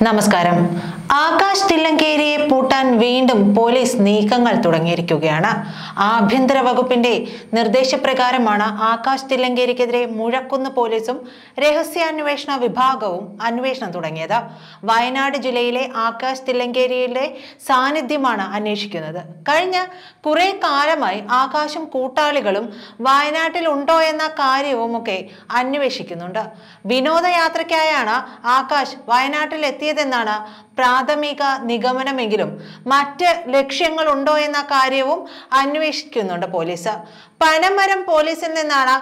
നമസ്കാരം. ആകാശ് തില്ലങ്കേരിയെ പൂട്ടാൻ വീണ്ടും പോലീസ് നീക്കങ്ങൾ തുടങ്ങിയിരിക്കുകയാണ്. ആഭ്യന്തര വകുപ്പിന്റെ നിർദ്ദേശപ്രകാരമാണ് ആകാശ് തില്ലങ്കേരിക്കെതിരെ മുഴക്കുന്ന് പോലീസും രഹസ്യാന്വേഷണ വിഭാഗവും അന്വേഷണം തുടങ്ങിയത്. വയനാട് ജില്ലയിലെ ആകാശ് തില്ലങ്കേരിയുടെ സാന്നിധ്യമാണ് അന്വേഷിക്കുന്നത്. കഴിഞ്ഞ കുറെ കാലമായി ആകാശും കൂട്ടാളികളും വയനാട്ടിൽ ഉണ്ടോ എന്ന കാര്യവുമൊക്കെ അന്വേഷിക്കുന്നുണ്ട്. വിനോദയാത്രയ്ക്കായാണ് ആകാശ് വയനാട്ടിൽ എത്തിയതെന്നാണ് പ്രാഥമിക നിഗമനമെങ്കിലും മറ്റ് ലക്ഷ്യങ്ങളുണ്ടോ എന്ന കാര്യവും അന്വേഷിക്കുന്നുണ്ട് പോലീസ്. പനമരം പോലീസിൽ നിന്നാണ്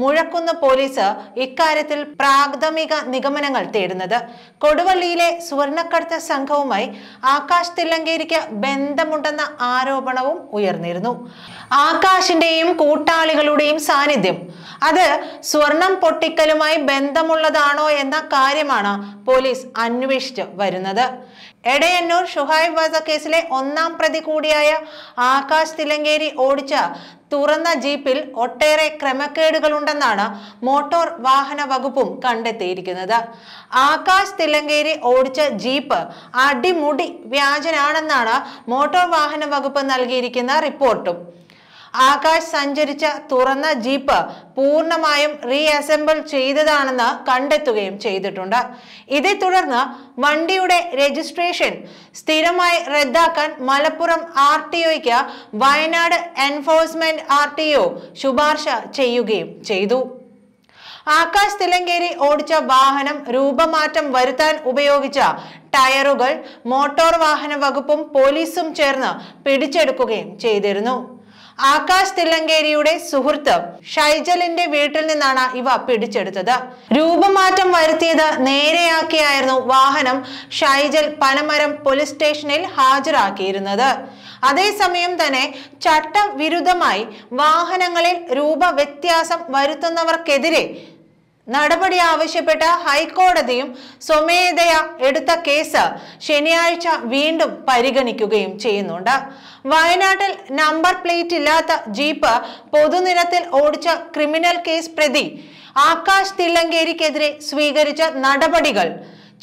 മുഴക്കുന്ന് പോലീസ് ഇക്കാര്യത്തിൽ പ്രാഥമിക നിഗമനങ്ങൾ തേടുന്നത്. കൊടുവള്ളിയിലെ സ്വർണ്ണക്കടത്ത് സംഘവുമായി ആകാശ് തില്ലങ്കേരിക്ക് ബന്ധമുണ്ടെന്ന ആരോപണവും ഉയർന്നിരുന്നു. ആകാശിന്റെയും കൂട്ടാളികളുടെയും സാന്നിധ്യം അത് സ്വർണം പൊട്ടിക്കലുമായി ബന്ധമുള്ളതാണോ എന്ന കാര്യമാണ് പോലീസ് അന്വേഷിച്ച് വരുന്നത്. എടയന്നൂർ ഷുഹൈബ് വധക്കേസിലെ ഒന്നാം പ്രതി കൂടിയായ ആകാശ് തില്ലങ്കേരി ഓടിച്ച തുറന്ന ജീപ്പിൽ ഒട്ടേറെ ക്രമക്കേടുകളുണ്ടെന്നാണ് മോട്ടോർ വാഹന വകുപ്പും കണ്ടെത്തിയിരിക്കുന്നത്. ആകാശ് തില്ലങ്കേരി ഓടിച്ച ജീപ്പ് അടിമുടി വ്യാജനാണെന്നാണ് മോട്ടോർ വാഹന വകുപ്പ് നൽകിയിരിക്കുന്ന റിപ്പോർട്ടും. ആകാശ് സഞ്ചരിച്ച തുറന്ന ജീപ്പ് പൂർണ്ണമായും റീഅസംബിൾ ചെയ്തതാണെന്ന് കണ്ടെത്തുകയും ചെയ്തിട്ടുണ്ട്. ഇതേ തുടർന്ന് വണ്ടിയുടെ രജിസ്ട്രേഷൻ സ്ഥിരമായി റദ്ദാക്കാൻ മലപ്പുറം RTOയ്ക്ക് വയനാട് എൻഫോഴ്സ്മെന്റ് RTO ശുപാർശ ചെയ്യുകയും ചെയ്തു. ആകാശ് തില്ലങ്കേരി ഓടിച്ച വാഹനം രൂപമാറ്റം വരുത്താൻ ഉപയോഗിച്ച ടയറുകൾ മോട്ടോർ വാഹന വകുപ്പും പോലീസും ചേർന്ന് പിടിച്ചെടുക്കുകയും ചെയ്തിരുന്നു. ആകാശ് തില്ലങ്കേരിയുടെ സുഹൃത്ത് ഷൈജലിന്റെ വീട്ടിൽ നിന്നാണ് ഇവ പിടിച്ചെടുത്തത്. രൂപമാറ്റം വരുത്തിയത് നേരെയാക്കിയായിരുന്നു വാഹനം ഷൈജൽ പനമരം പോലീസ് സ്റ്റേഷനിൽ ഹാജരാക്കിയിരുന്നത്. അതേസമയം തന്നെ ചട്ടവിരുദ്ധമായി വാഹനങ്ങളിൽ രൂപവ്യത്യാസം വരുത്തുന്നവർക്കെതിരെ നടപടി ആവശ്യപ്പെട്ട ഹൈക്കോടതിയും സ്വമേധയാ എടുത്ത കേസ് ശനിയാഴ്ച വീണ്ടും പരിഗണിക്കുകയും ചെയ്യുന്നുണ്ട്. വയനാട്ടിൽ നമ്പർ പ്ലേറ്റ് ഇല്ലാത്ത ജീപ്പ് പൊതുനിരത്തിൽ ഓടിച്ച ക്രിമിനൽ കേസ് പ്രതി ആകാശ് തില്ലങ്കേരിക്കെതിരെ സ്വീകരിച്ച നടപടികൾ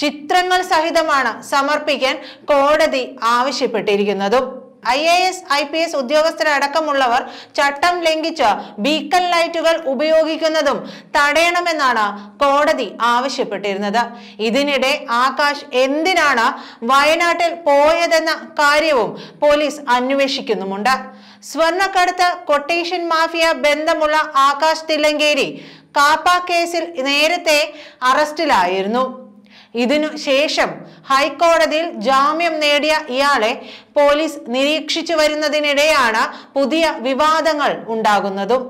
ചിത്രങ്ങൾ സഹിതമാണ് സമർപ്പിക്കാൻ കോടതി ആവശ്യപ്പെട്ടിരിക്കുന്നതും. IAS IPS ഉദ്യോഗസ്ഥരടക്കമുള്ളവർ ചട്ടം ലംഘിച്ച് ബീക്കൺ ലൈറ്റുകൾ ഉപയോഗിക്കുന്നതും തടയണമെന്നാണ് കോടതി ആവശ്യപ്പെട്ടിരുന്നത്. ഇതിനിടെ ആകാശ് എന്തിനാണ് വയനാട്ടിൽ പോയതെന്ന കാര്യവും പോലീസ് അന്വേഷിക്കുന്നുമുണ്ട്. സ്വർണ്ണക്കടത്ത് കൊട്ടേഷൻ മാഫിയ ബന്ധമുള്ള ആകാശ് തില്ലങ്കേരി കാപ്പ കേസിൽ നേരത്തെ അറസ്റ്റിലായിരുന്നു. ഇതിനു ശേഷം ഹൈക്കോടതിയിൽ ജാമ്യം നേടിയ ഇയാളെ പോലീസ് നിരീക്ഷിച്ചു വരുന്നതിനിടെയാണ് പുതിയ വിവാദങ്ങൾ ഉണ്ടാകുന്നതും.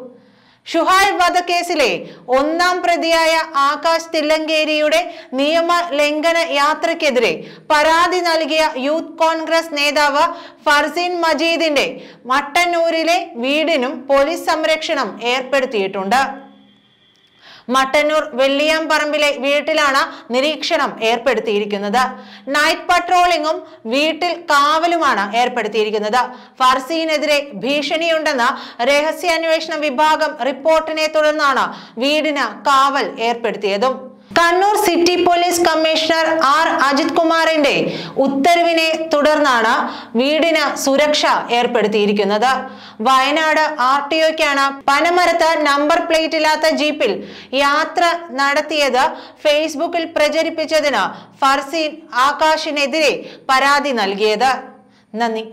ഷുഹൈബ് വധക്കേസിലെ ഒന്നാം പ്രതിയായ ആകാശ് തില്ലങ്കേരിയുടെ നിയമ ലംഘന യാത്രയ്ക്കെതിരെ പരാതി നൽകിയ യൂത്ത് കോൺഗ്രസ് നേതാവ് ഫർസീൻ മജീദിന്റെ മട്ടന്നൂരിലെ വീടിനും പോലീസ് സംരക്ഷണം ഏർപ്പെടുത്തിയിട്ടുണ്ട്. മട്ടന്നൂർ വെള്ളിയാംപറമ്പിലെ വീട്ടിലാണ് നിരീക്ഷണം ഏർപ്പെടുത്തിയിരിക്കുന്നത്. നൈറ്റ് പട്രോളിംഗും വീട്ടിൽ കാവലുമാണ് ഏർപ്പെടുത്തിയിരിക്കുന്നത്. ഫർസീനെതിരെ ഭീഷണിയുണ്ടെന്ന രഹസ്യാന്വേഷണ വിഭാഗം റിപ്പോർട്ടിനെ തുടർന്നാണ് വീടിന് കാവൽ ഏർപ്പെടുത്തിയതും. Kannur city police commissioner R Ajith കുമാറിന്റെ ഉത്തരവിനെ തുടർന്നാണ് വീടിന് സുരക്ഷ ഏർപ്പെടുത്തിയിരിക്കുന്നത്. വയനാട് RTOയ്ക്കാണ് പനമരത്ത് നമ്പർ പ്ലേറ്റ് ഇല്ലാത്ത ജീപ്പിൽ യാത്ര നടത്തിയത് ഫേസ്ബുക്കിൽ പ്രചരിപ്പിച്ചതിന് ഫർസീൻ ആകാശിനെതിരെ പരാതി നൽകിയത്. നന്ദി.